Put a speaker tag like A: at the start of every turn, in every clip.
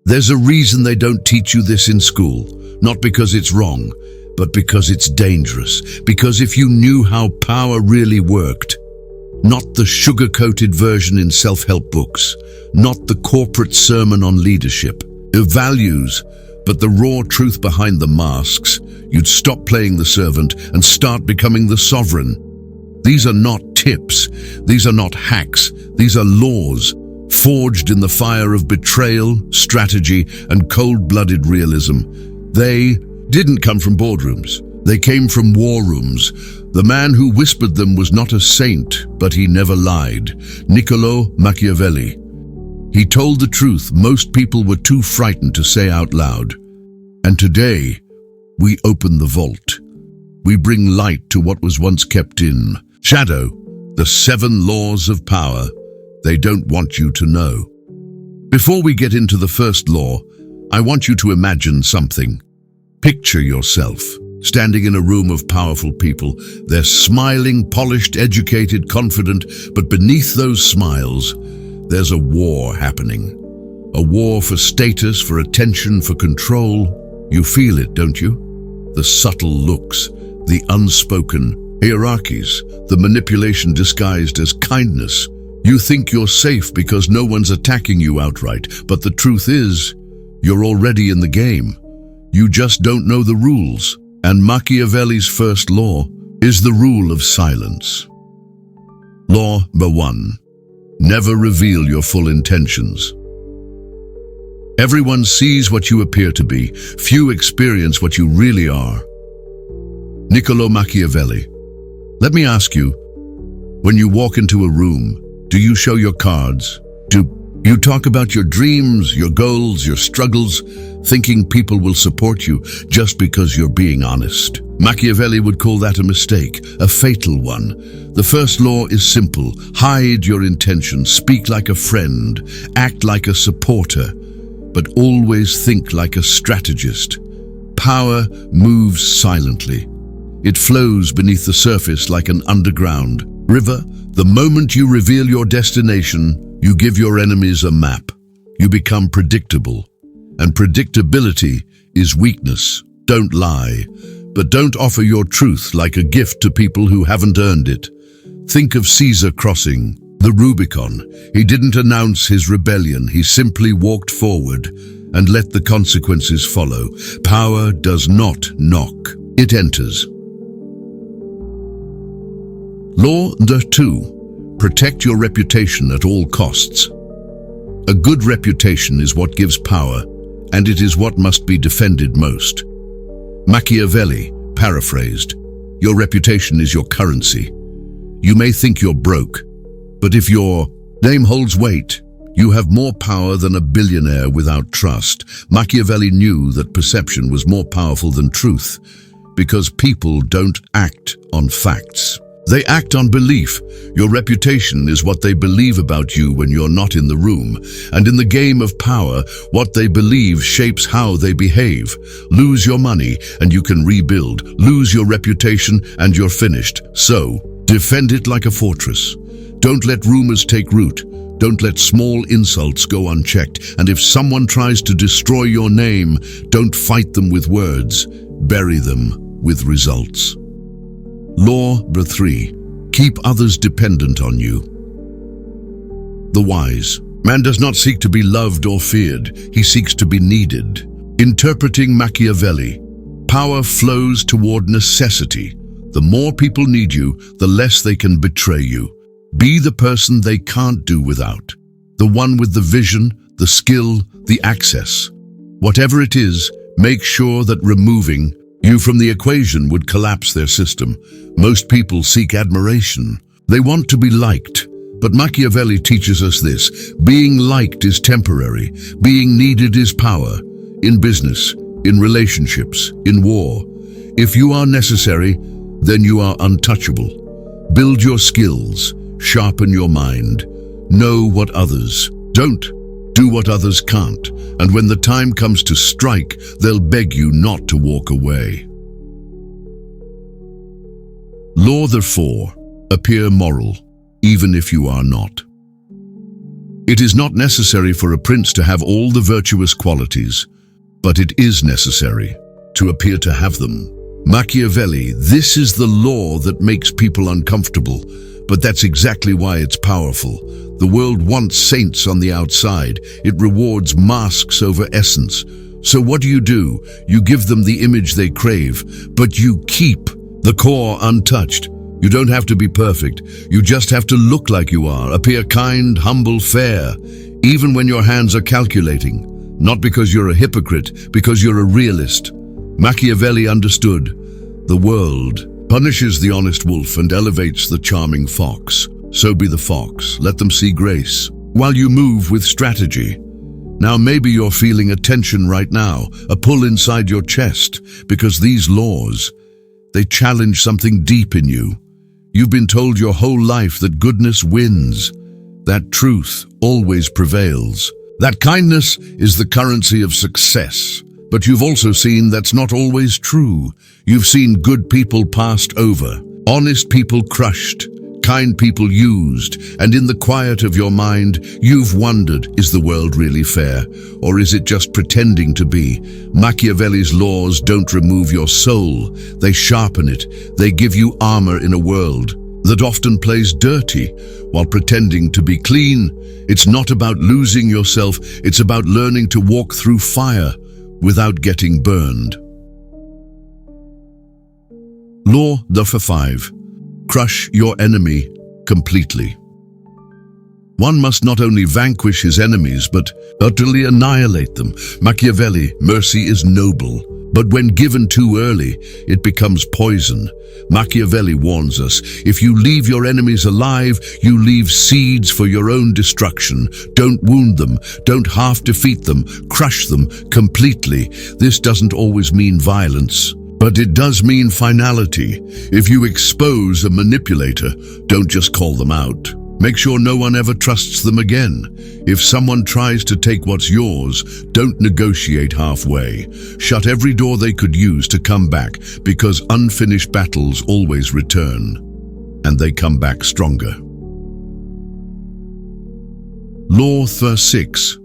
A: There's a reason they don't teach you this in school, not because it's wrong, but because it's dangerous. Because if you knew how power really worked, not the sugar-coated version in self-help books, not the corporate sermon on leadership, the values, but the raw truth behind the masks, you'd stop playing the servant and start becoming the sovereign. These are not tips, these are not hacks, these are laws, forged in the fire of betrayal, strategy, and cold-blooded realism. They didn't come from boardrooms, they came from war rooms. The man who whispered them was not a saint, but he never lied. Niccolo Machiavelli. He told the truth most people were too frightened to say out loud. And today, we open the vault. We bring light to what was once kept in shadow, the 7 laws of power they don't want you to know. Before we get into the first law, I want you to imagine something. Picture yourself standing in a room of powerful people. They're smiling, polished, educated, confident, but beneath those smiles, there's a war happening. A war for status, for attention, for control. You feel it, don't you? The subtle looks, the unspoken hierarchies, the manipulation disguised as kindness. You think you're safe because no one's attacking you outright, but the truth is, you're already in the game. You just don't know the rules. And Machiavelli's first law is the rule of silence. Law number 1. Never reveal your full intentions. Everyone sees what you appear to be. Few experience what you really are. Niccolo Machiavelli. Let me ask you, when you walk into a room, do you show your cards? Do you talk about your dreams, your goals, your struggles, thinking people will support you just because you're being honest? Machiavelli would call that a mistake, a fatal one. The first law is simple. Hide your intentions, speak like a friend, act like a supporter, but always think like a strategist. Power moves silently. It flows beneath the surface like an underground river. The moment you reveal your destination, you give your enemies a map. You become predictable. And predictability is weakness. Don't lie, but don't offer your truth like a gift to people who haven't earned it. Think of Caesar crossing the Rubicon. He didn't announce his rebellion. He simply walked forward and let the consequences follow. Power does not knock. It enters. Law number 2. Protect your reputation at all costs. A good reputation is what gives power, and it is what must be defended most. Machiavelli, paraphrased, your reputation is your currency. You may think you're broke, but if your name holds weight, you have more power than a billionaire without trust. Machiavelli knew that perception was more powerful than truth, because people don't act on facts. They act on belief. Your reputation is what they believe about you when you're not in the room. And in the game of power, what they believe shapes how they behave. Lose your money and you can rebuild. Lose your reputation and you're finished. So, defend it like a fortress. Don't let rumors take root. Don't let small insults go unchecked. And if someone tries to destroy your name, don't fight them with words. Bury them with results. Law number 3. Keep others dependent on you. The wise man does not seek to be loved or feared. He seeks to be needed. Interpreting Machiavelli, power flows toward necessity. The more people need you, the less they can betray you. Be the person they can't do without. The one with the vision, the skill, the access. Whatever it is, make sure that removing you from the equation would collapse their system. Most people seek admiration. They want to be liked. But Machiavelli teaches us this. Being liked is temporary. Being needed is power. In business, in relationships, in war. If you are necessary, then you are untouchable. Build your skills. Sharpen your mind. Know what others don't. Do what others can't, and when the time comes to strike, they'll beg you not to walk away. Law number 4. Appear moral, even if you are not. It is not necessary for a prince to have all the virtuous qualities, but it is necessary to appear to have them. Machiavelli, this is the law that makes people uncomfortable, but that's exactly why it's powerful. The world wants saints on the outside. It rewards masks over essence. So what do? You give them the image they crave, but you keep the core untouched. You don't have to be perfect. You just have to look like you are, appear kind, humble, fair, even when your hands are calculating. Not because you're a hypocrite, because you're a realist. Machiavelli understood. The world punishes the honest wolf and elevates the charming fox. So be the fox. Let them see grace, while you move with strategy. Now maybe you're feeling a tension right now, a pull inside your chest, because these laws, they challenge something deep in you. You've been told your whole life that goodness wins, that truth always prevails, that kindness is the currency of success. But you've also seen that's not always true. You've seen good people passed over, honest people crushed, kind people used, and in the quiet of your mind, you've wondered, is the world really fair? Or is it just pretending to be? Machiavelli's laws don't remove your soul, they sharpen it. They give you armor in a world that often plays dirty while pretending to be clean. It's not about losing yourself, it's about learning to walk through fire without getting burned. Law number 5. Crush your enemy completely. One must not only vanquish his enemies, but utterly annihilate them. Machiavelli, mercy is noble, but when given too early, it becomes poison. Machiavelli warns us, if you leave your enemies alive, you leave seeds for your own destruction. Don't wound them, don't half defeat them, crush them completely. This doesn't always mean violence, but it does mean finality. If you expose a manipulator, don't just call them out. Make sure no one ever trusts them again. If someone tries to take what's yours, don't negotiate halfway. Shut every door they could use to come back, because unfinished battles always return, and they come back stronger. Law number 6.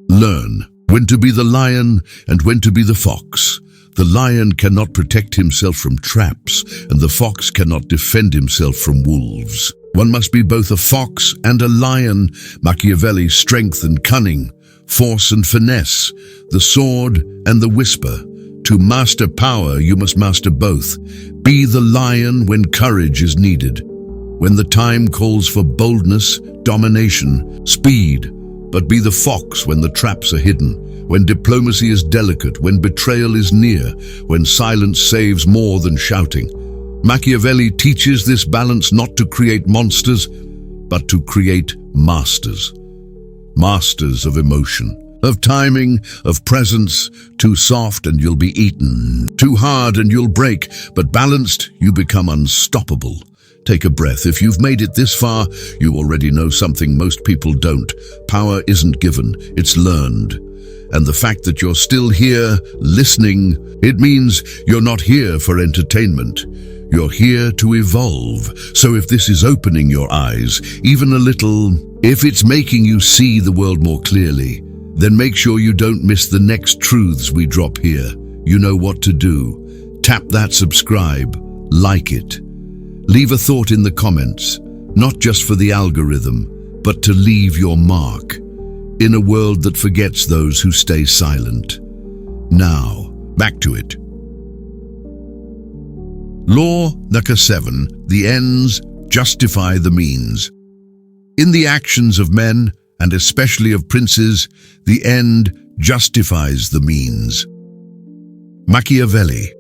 A: Learn when to be the lion and when to be the fox. The lion cannot protect himself from traps, and the fox cannot defend himself from wolves. One must be both a fox and a lion. Machiavelli's strength and cunning, force and finesse, the sword and the whisper. To master power, you must master both. Be the lion when courage is needed, when the time calls for boldness, domination, speed. But be the fox when the traps are hidden, when diplomacy is delicate, when betrayal is near, when silence saves more than shouting. Machiavelli teaches this balance not to create monsters, but to create masters. Masters of emotion, of timing, of presence. Too soft and you'll be eaten. Too hard and you'll break, but balanced, you become unstoppable. Take a breath. If you've made it this far, you already know something most people don't. Power isn't given, it's learned. And the fact that you're still here, listening, it means you're not here for entertainment. You're here to evolve. So if this is opening your eyes, even a little, if it's making you see the world more clearly, then make sure you don't miss the next truths we drop here. You know what to do. Tap that subscribe, like it. Leave a thought in the comments, not just for the algorithm, but to leave your mark in a world that forgets those who stay silent. Now, back to it. Law number 7. The ends justify the means. In the actions of men, and especially of princes, the end justifies the means. Machiavelli.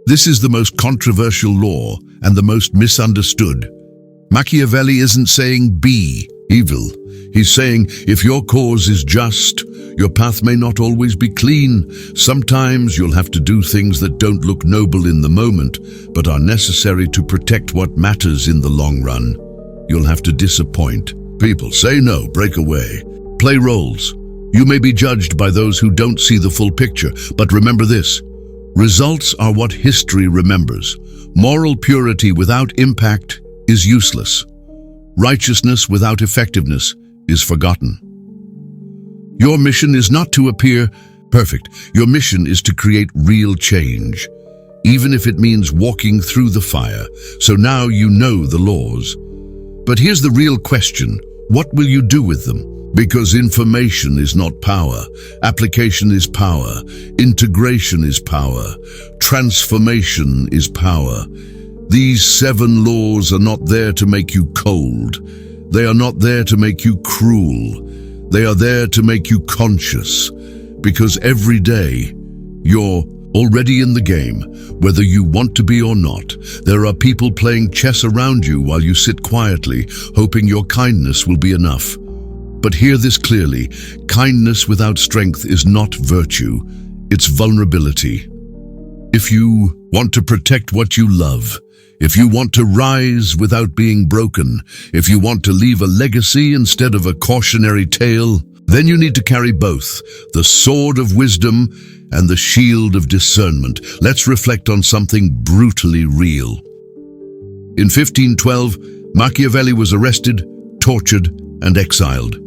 A: This is the most controversial law and the most misunderstood. Machiavelli isn't saying be evil. He's saying if your cause is just, your path may not always be clean. Sometimes you'll have to do things that don't look noble in the moment, but are necessary to protect what matters in the long run. You'll have to disappoint people, say no, break away, play roles. You may be judged by those who don't see the full picture, but remember this: results are what history remembers. Moral purity without impact is useless. Righteousness without effectiveness is forgotten. Your mission is not to appear perfect. Your mission is to create real change, even if it means walking through the fire. So now you know the laws. But here's the real question. What will you do with them? Because information is not power. Application is power. Integration is power. Transformation is power. These 7 laws are not there to make you cold. They are not there to make you cruel. They are there to make you conscious. Because every day, you're already in the game, whether you want to be or not. There are people playing chess around you while you sit quietly, hoping your kindness will be enough. But hear this clearly, kindness without strength is not virtue, it's vulnerability. If you want to protect what you love, if you want to rise without being broken, if you want to leave a legacy instead of a cautionary tale, then you need to carry both, the sword of wisdom and the shield of discernment. Let's reflect on something brutally real. In 1512, Machiavelli was arrested, tortured, and exiled.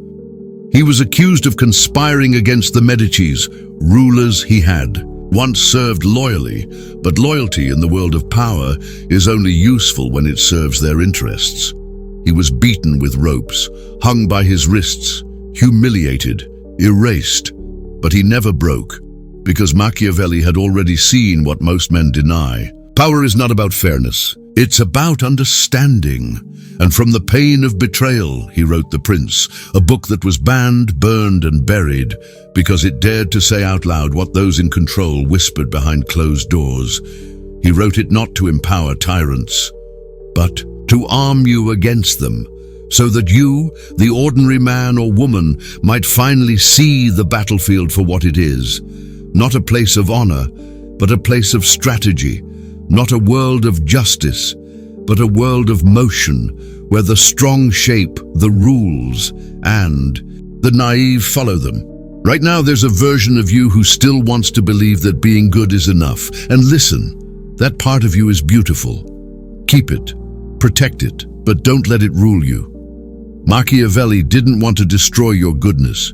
A: He was accused of conspiring against the Medicis, rulers he had once served loyally, but loyalty in the world of power is only useful when it serves their interests. He was beaten with ropes, hung by his wrists, humiliated, erased, but he never broke, because Machiavelli had already seen what most men deny. Power is not about fairness, it's about understanding. And from the pain of betrayal, he wrote The Prince, a book that was banned, burned, and buried, because it dared to say out loud what those in control whispered behind closed doors. He wrote it not to empower tyrants, but to arm you against them, so that you, the ordinary man or woman, might finally see the battlefield for what it is. Not a place of honor, but a place of strategy. Not a world of justice, but a world of motion, where the strong shape the rules and the naive follow them. Right now there's a version of you who still wants to believe that being good is enough. And listen, that part of you is beautiful. Keep it, protect it, but don't let it rule you. Machiavelli didn't want to destroy your goodness.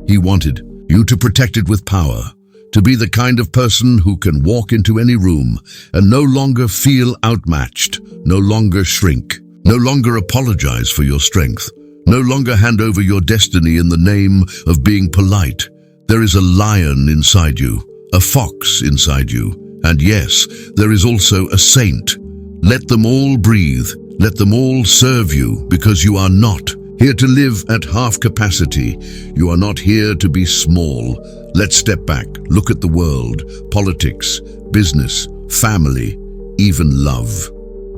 A: He wanted you to protect it with power, to be the kind of person who can walk into any room and no longer feel outmatched, no longer shrink, no longer apologize for your strength, no longer hand over your destiny in the name of being polite. There is a lion inside you, a fox inside you, and yes, there is also a saint. Let them all breathe, let them all serve you, because you are not here to live at half capacity. You are not here to be small. Let's step back, look at the world, politics, business, family, even love.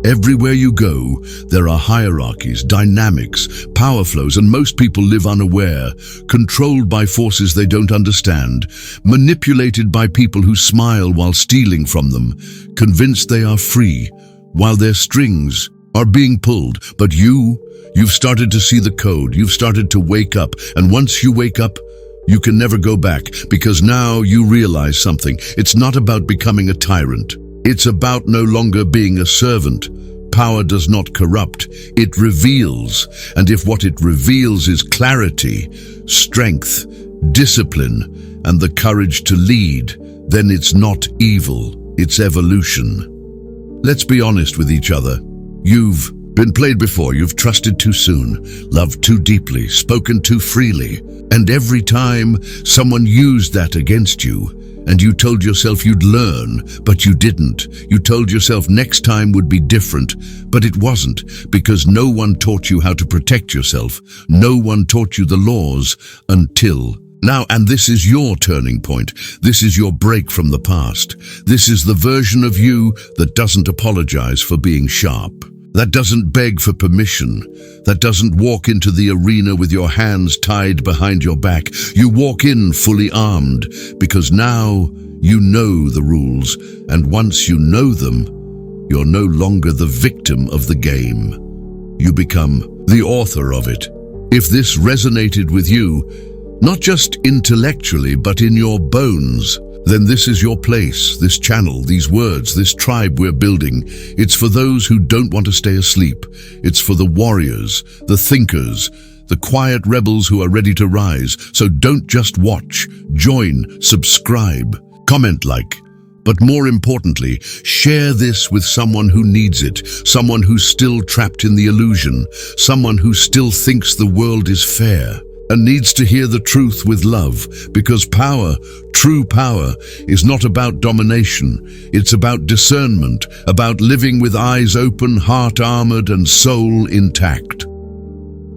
A: Everywhere you go, there are hierarchies, dynamics, power flows, and most people live unaware, controlled by forces they don't understand, manipulated by people who smile while stealing from them, convinced they are free, while their strings are being pulled. But you've started to see the code, you've started to wake up, and once you wake up, you can never go back, because now you realize something. It's not about becoming a tyrant. It's about no longer being a servant. Power does not corrupt, it reveals. And if what it reveals is clarity, strength, discipline, and the courage to lead, then it's not evil, it's evolution. Let's be honest with each other. You've been played before. You've trusted too soon, loved too deeply, spoken too freely. And every time someone used that against you, and you told yourself you'd learn, but you didn't. You told yourself next time would be different, but it wasn't, because no one taught you how to protect yourself. No one taught you the laws until now. And this is your turning point. This is your break from the past. This is the version of you that doesn't apologize for being sharp, that doesn't beg for permission, that doesn't walk into the arena with your hands tied behind your back. You walk in fully armed, because now you know the rules, and once you know them, you're no longer the victim of the game. You become the author of it. If this resonated with you, not just intellectually, but in your bones, then this is your place, this channel, these words, this tribe we're building. It's for those who don't want to stay asleep. It's for the warriors, the thinkers, the quiet rebels who are ready to rise. So don't just watch, join, subscribe, comment, like. But more importantly, share this with someone who needs it, someone who's still trapped in the illusion, someone who still thinks the world is fair and needs to hear the truth with love, because power, true power, is not about domination. It's about discernment, about living with eyes open, heart armored, and soul intact.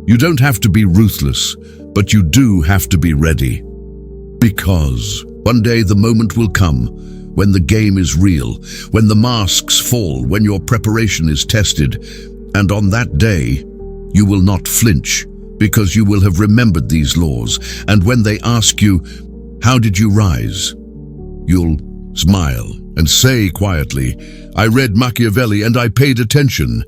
A: You don't have to be ruthless, but you do have to be ready. Because one day the moment will come when the game is real, when the masks fall, when your preparation is tested, and on that day, you will not flinch, because you will have remembered these laws, and when they ask you, "How did you rise?" you'll smile and say quietly, "I read Machiavelli and I paid attention."